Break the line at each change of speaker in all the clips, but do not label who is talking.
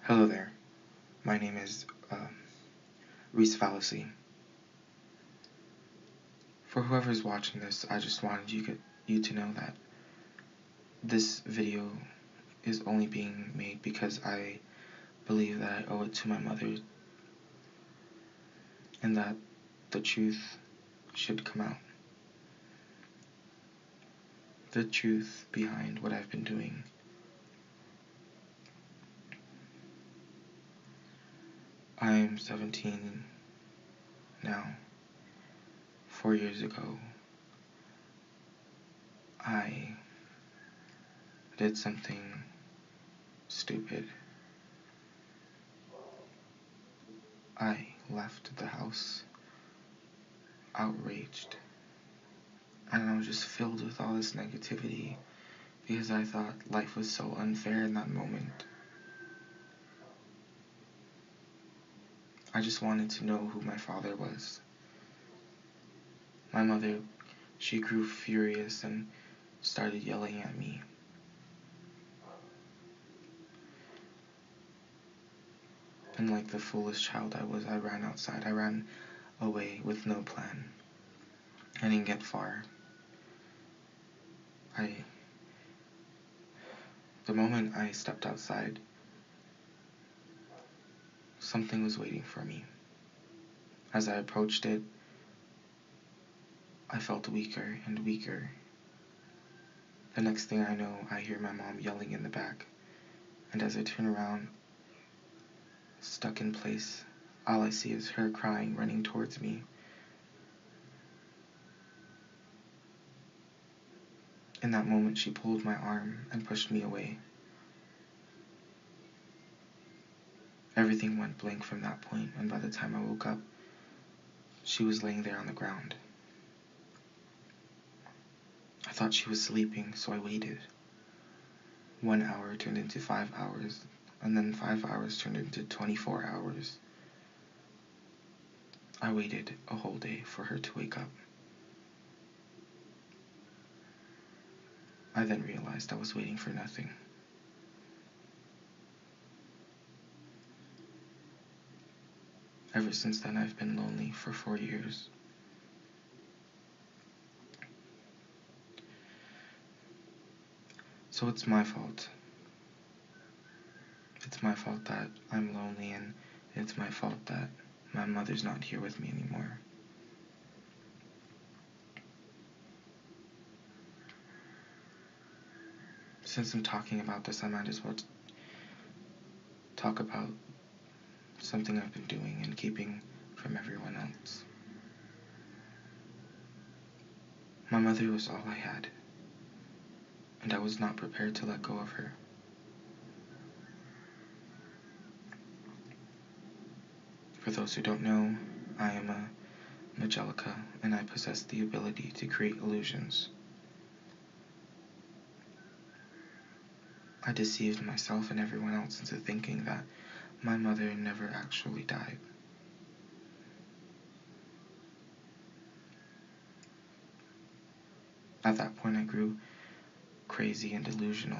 Hello there. My name is Reese Fallacy. For whoever's watching this, I just wanted you to know that this video is only being made because I believe that I owe it to my mother and that the truth should come out. The truth behind what I've been doing. I am 17 now. 4 years ago, I did something stupid. I left the house outraged, and I was just filled with all this negativity because I thought life was so unfair in that moment. I just wanted to know who my father was. My mother, she grew furious and started yelling at me. And like the foolish child I was, I ran outside. I ran away with no plan. I didn't get far. The moment I stepped outside, something was waiting for me. As I approached it, I felt weaker and weaker. The next thing I know, I hear my mom yelling in the back. And as I turn around, stuck in place, all I see is her crying, running towards me. In that moment, she pulled my arm and pushed me away. Everything went blank from that point, and by the time I woke up, she was laying there on the ground. I thought she was sleeping, so I waited. 1 hour turned into 5 hours, and then 5 hours turned into 24 hours. I waited a whole day for her to wake up. I then realized I was waiting for nothing. Ever since then, I've been lonely for 4 years. So it's my fault. It's my fault that I'm lonely, and it's my fault that my mother's not here with me anymore. Since I'm talking about this, I might as well talk about something I've been doing and keeping from everyone else. My mother was all I had, and I was not prepared to let go of her. For those who don't know, I am a Magelica, and I possess the ability to create illusions. I deceived myself and everyone else into thinking that my mother never actually died. At that point, I grew crazy and delusional.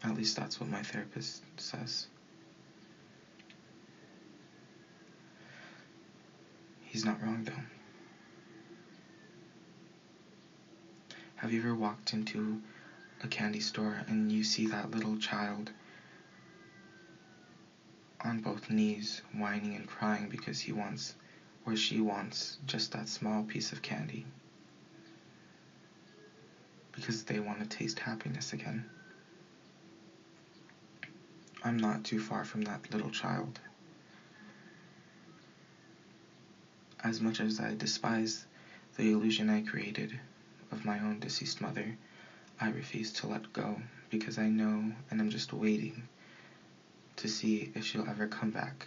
At least that's what my therapist says. He's not wrong, though. Have you ever walked into a candy store and you see that little child on both knees, whining and crying because he wants, or she wants, just that small piece of candy? Because they want to taste happiness again. I'm not too far from that little child. As much as I despise the illusion I created of my own deceased mother, I refuse to let go because I know, and I'm just waiting to see if she'll ever come back,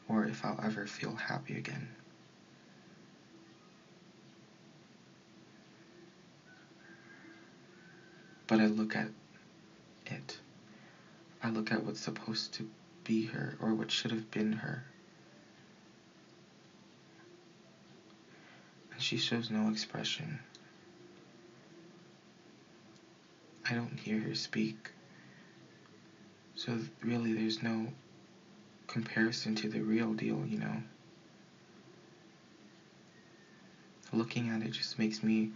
or if I'll ever feel happy again. But I look at it. I look at what's supposed to be her, or what should have been her. And she shows no expression. I don't hear her speak. So really there's no comparison to the real deal, you know? Looking at it just makes me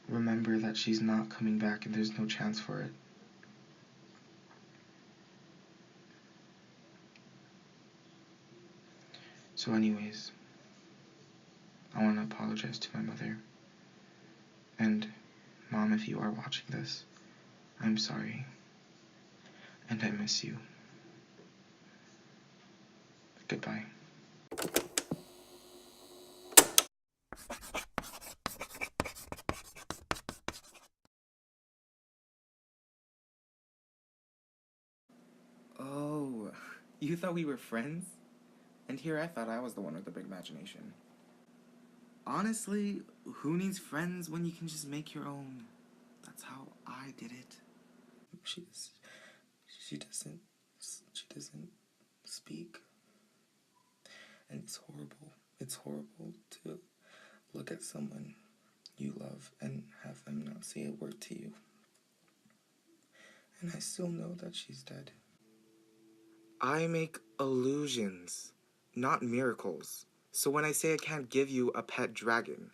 remember that she's not coming back and there's no chance for it. So anyways, I want to apologize to my mother. And Mom, if you are watching this, I'm sorry. And I miss you. Goodbye.
Oh, you thought we were friends? And here I thought I was the one with the big imagination. Honestly, who needs friends when you can just make your own? That's how I did it.
She doesn't speak. And it's horrible. It's horrible to look at someone you love and have them not say a word to you. And I still know that she's dead.
I make illusions, not miracles. So when I say I can't give you a pet dragon,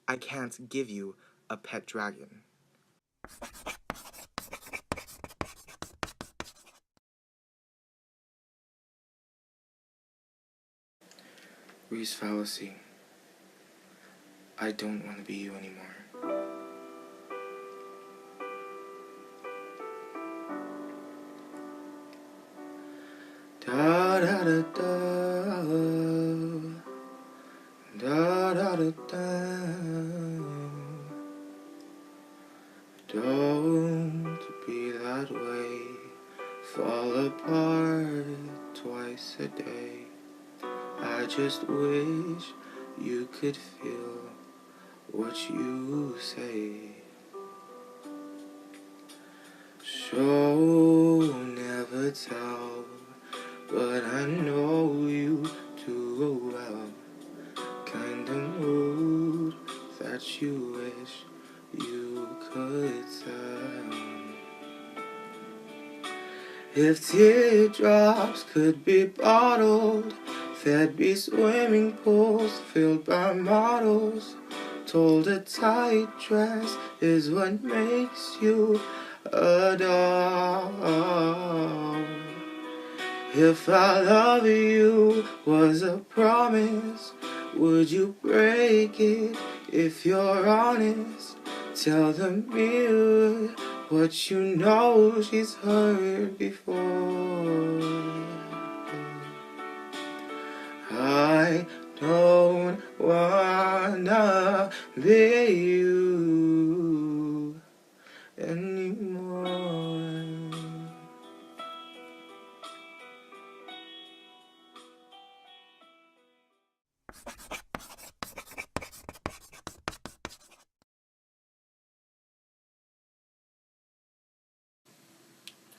I can't give you a pet dragon.
Reese fallacy. I don't want to be you anymore. Da da da da da da da da. Don't be that way. Fall apart twice a day. I just wish you could feel what you say. Show never tell, but I know you too well. Kinda mood that you wish you could tell. If teardrops could be bottled, there'd be swimming pools filled by models. Told a tight dress is what makes you a doll. If I love you was a promise, would you break it if you're honest? Tell the mirror what you know she's heard before. I don't wanna be you anymore.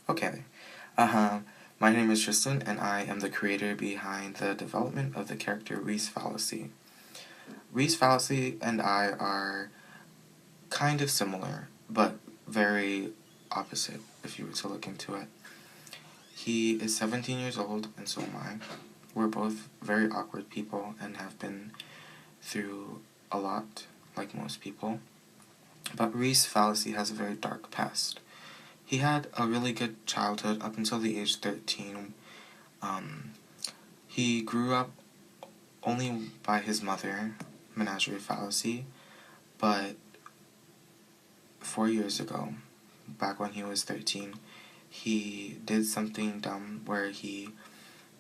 Okay, my name is Tristan, and I am the creator behind the development of the character Reese Fallacy. Reese Fallacy and I are kind of similar, but very opposite if you were to look into it. He is 17 years old, and so am I. We're both very awkward people and have been through a lot, like most people. But Reese Fallacy has a very dark past. He had a really good childhood up until the age 13. He grew up only by his mother, Menagerie Fallacy, but 4 years ago, back when he was 13, he did something dumb where he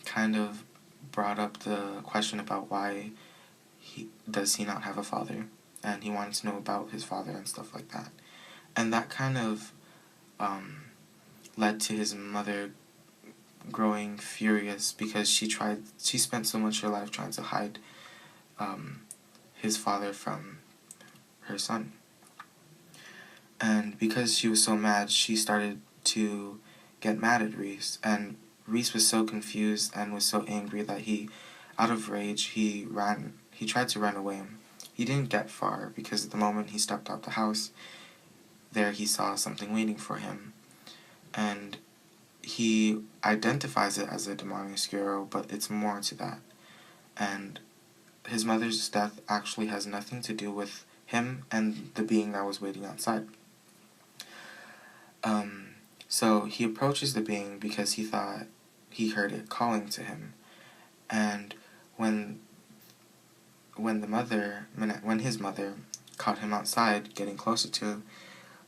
kind of brought up the question about why does he not have a father, and he wanted to know about his father and stuff like that. And that kind of led to his mother growing furious because she spent so much of her life trying to hide his father from her son. And because she was so mad, she started to get mad at Reese. And Reese was so confused and was so angry that out of rage, he tried to run away. He didn't get far because the moment he stepped out the house, there he saw something waiting for him. And he identifies it as a demonic squirrel, but it's more to that. And his mother's death actually has nothing to do with him and the being that was waiting outside. So he approaches the being because he thought he heard it calling to him. And when his mother caught him outside getting closer to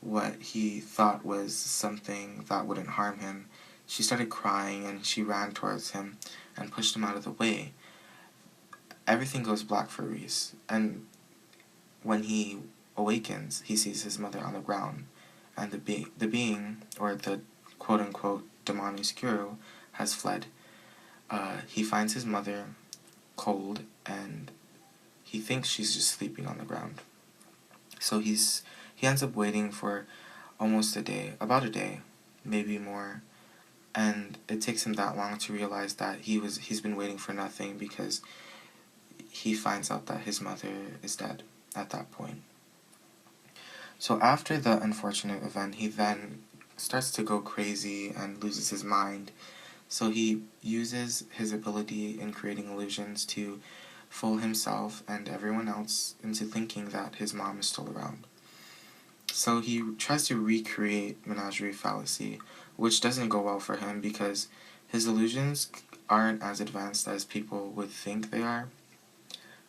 what he thought was something that wouldn't harm him, she started crying and she ran towards him and pushed him out of the way. Everything goes black for Reese, and when he awakens, he sees his mother on the ground, and the being, or the quote-unquote demonic squirrel, has fled. He finds his mother cold, and he thinks she's just sleeping on the ground. So he ends up waiting for almost about a day, maybe more, and it takes him that long to realize that he's been waiting for nothing, because he finds out that his mother is dead at that point. So after the unfortunate event, he then starts to go crazy and loses his mind. So he uses his ability in creating illusions to fool himself and everyone else into thinking that his mom is still around. So he tries to recreate menagerie fallacy, which doesn't go well for him because his illusions aren't as advanced as people would think they are.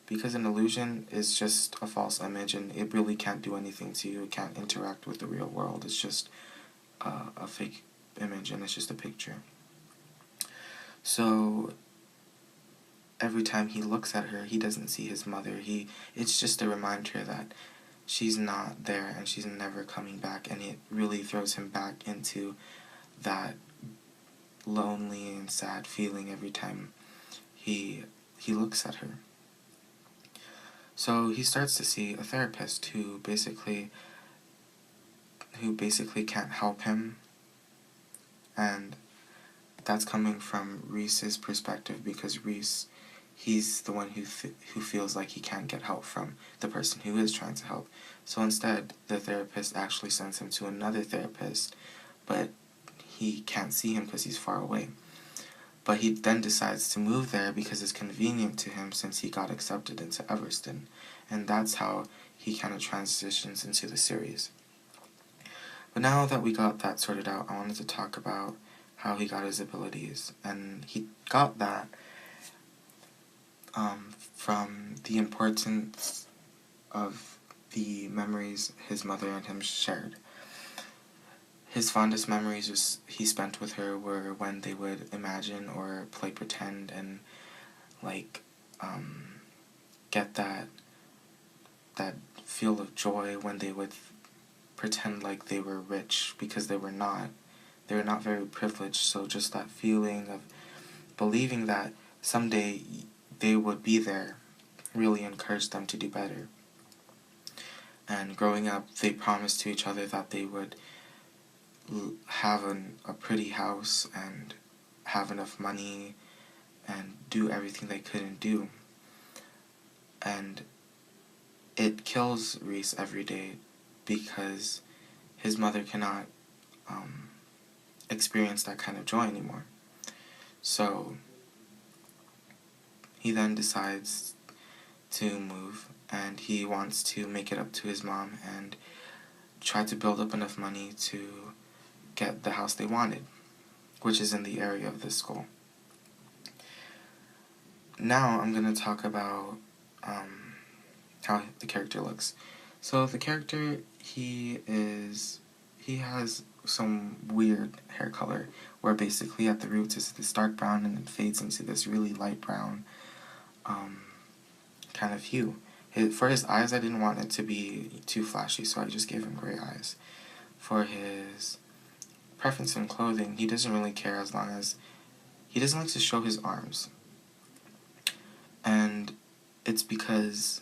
Because an illusion is just a false image and it really can't do anything to you. It can't interact with the real world. It's just a fake image and it's just a picture. So every time he looks at her, he doesn't see his mother. It's just a reminder that she's not there and she's never coming back, and it really throws him back into that lonely and sad feeling every time he looks at her. So he starts to see a therapist who basically can't help him, and that's coming from Reese's perspective, because Reese, he's the one who feels like he can't get help from the person who is trying to help. So instead, the therapist actually sends him to another therapist, but he can't see him because he's far away. But he then decides to move there because it's convenient to him since he got accepted into Everston. And that's how he kind of transitions into the series. But now that we got that sorted out, I wanted to talk about how he got his abilities. And he got that from the importance of the memories his mother and him shared. His fondest memories he spent with her were when they would imagine or play pretend and get that feel of joy when they would pretend like they were rich, because they were not. They were not very privileged, so just that feeling of believing that someday they would be there really encouraged them to do better. And growing up, they promised to each other that they would have a pretty house and have enough money and do everything they couldn't do. And it kills Reese every day because his mother cannot experience that kind of joy anymore. So he then decides to move, and he wants to make it up to his mom and try to build up enough money to get the house they wanted, which is in the area of this school. Now I'm going to talk about how the character looks. So the character, he has some weird hair color, where basically at the roots is this dark brown and then fades into this really light brown kind of hue. For his eyes, I didn't want it to be too flashy, so I just gave him gray eyes. For his preference in clothing, he doesn't really care as long as he doesn't like to show his arms. And it's because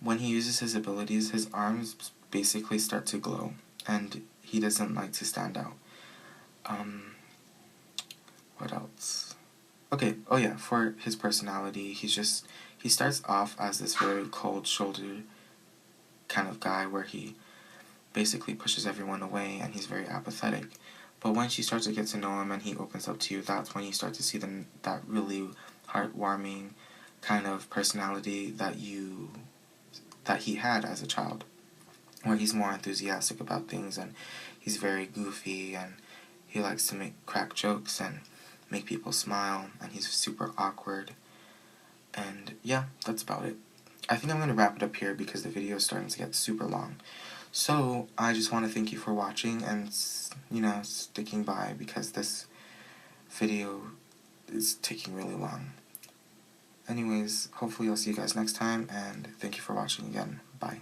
when he uses his abilities, his arms basically start to glow. and he doesn't like to stand out. What else? Okay, oh yeah, for his personality, he starts off as this very cold-shouldered kind of guy where he basically pushes everyone away and he's very apathetic. But once you start to get to know him and he opens up to you, that's when you start to see that really heartwarming kind of personality that he had as a child, where he's more enthusiastic about things and he's very goofy and he likes to crack jokes and make people smile, and he's super awkward. And yeah, that's about it. I think I'm going to wrap it up here because the video is starting to get super long. So I just want to thank you for watching and, sticking by, because this video is taking really long. Anyways, hopefully I'll see you guys next time, and thank you for watching again. Bye.